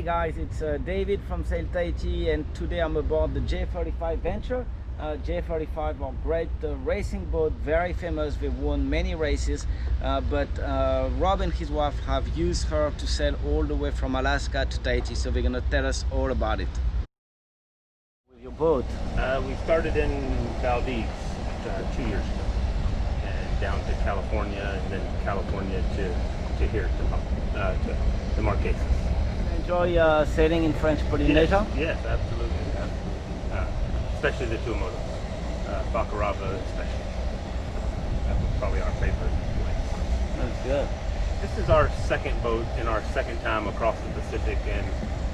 guys, it's David from Sail Tahiti, and today I'm aboard the J35 Venture. J35 are great racing boat, very famous. They've won many races, but Rob and his wife have used her to sail all the way from Alaska to Tahiti, so they're gonna tell us all about it. With your boat, we started in Valdez 2 years ago, and down to California, and then California to here to the Marquesas. enjoy sailing in French Polynesia? Yes, absolutely. Especially the Tuamotus, Fakarava especially. That was probably our favorite place. That's good. This is our second boat in our second time across the Pacific, and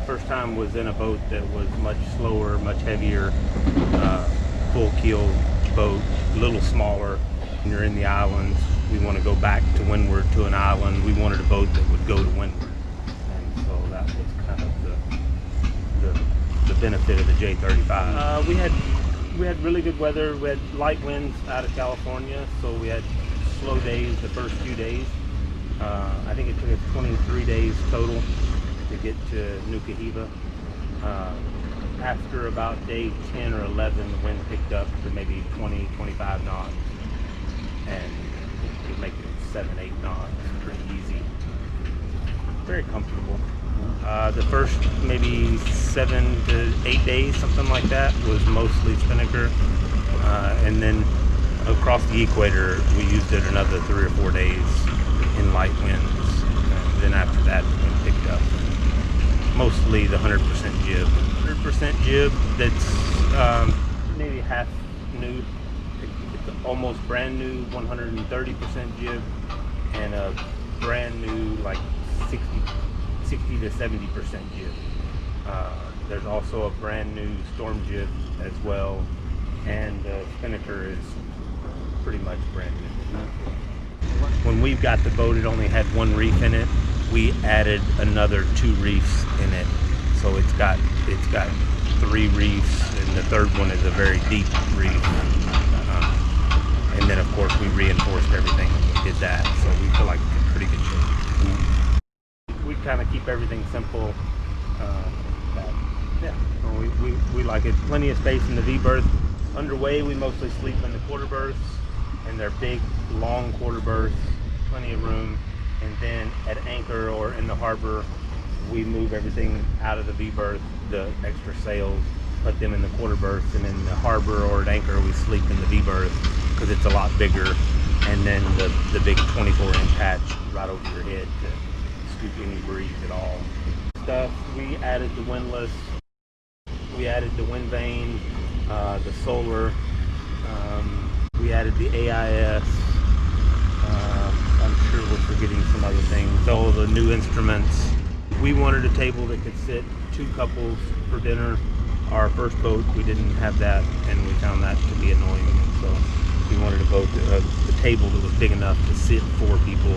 first time was in a boat that was much slower, much heavier, full keel boat, a little smaller. When you're in the islands, we want to go back to windward to an island. We wanted a boat that would go to windward, and so that was kind of the benefit of the J35. We had really good weather. We had light winds out of California, so we had slow days the first few days. I think it took us 23 days total to get to Nuku Hiva. After about day 10 or 11, the wind picked up to maybe 20, 25 knots, and you could make it 7, 8 knots pretty easy. Very comfortable. The first maybe 7 to 8 days, something like that, was mostly spinnaker, and then across the equator we used it another 3 or 4 days in light winds, and then after that the wind picked up. Mostly the 100% jib. 100% jib that's maybe half new. It's almost brand new 130% jib, and a brand new like 60 to 70% jib. There's also a brand new storm jib as well, and the spinnaker is pretty much brand new. When we got the boat, it only had 1 reef in it. We added another 2 reefs in it, so it's got 3 reefs, and the third one is a very deep reef. And then of course we reinforced everything when we did that, so we feel like it's in pretty good shape. We kind of keep everything simple. We like it. Plenty of space in the V-berth. Underway, we mostly sleep in the quarter berths, and they're big, long quarter berths, plenty of room. And then at anchor or in the harbor, we move everything out of the V-berth, the extra sails, put them in the quarter berths, and in the harbor or at anchor, we sleep in the V-berth because it's a lot bigger. And then the big 24-inch hatch right over your head to scoop any breeze at all. We added the windlass, we added the wind vane, the solar, we added the AIS. I'm sure we're forgetting some other things. All the new instruments. We wanted a table that could sit 2 couples for dinner. Our first boat, we didn't have that, and we found that to be annoying. So we wanted a table that was big enough to sit 4 people.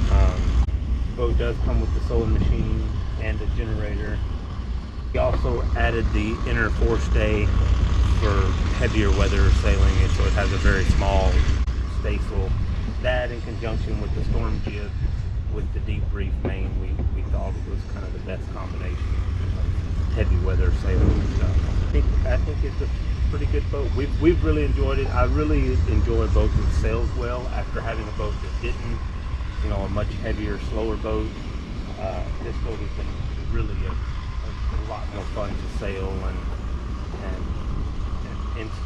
The boat does come with the sewing machine and a generator. We also added the inner forestay for heavier weather sailing, and so it has a very small staysail. That in conjunction with the storm jib with the deep reef main, we thought it was kind of the best combination of heavy weather sailing and stuff. I think it's a pretty good boat. We've really enjoyed it. I really enjoy a boat that sails well after having a boat that didn't, a much heavier, slower boat. This boat has been really a lot more fun to sail, and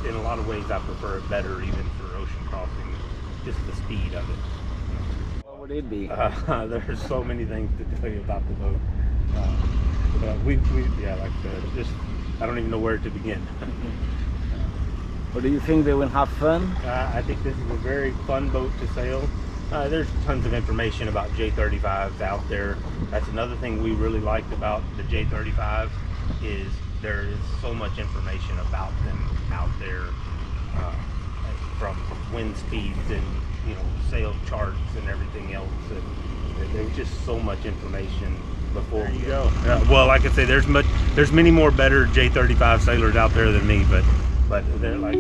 in a lot of ways I prefer it better even for ocean crossing. Just the speed of it. What would it be? There's so many things to tell you about the boat. Yeah, like just I don't even know where to begin. Or do you think they will have fun? I think this is a very fun boat to sail. There's tons of information about J35s out there. That's another thing we really liked about the J35 is there is so much information about them out there, from wind speeds and sail charts and everything else. And there's just so much information before you go. Well, like I say, there's many more better J35 sailors out there than me, but they're like.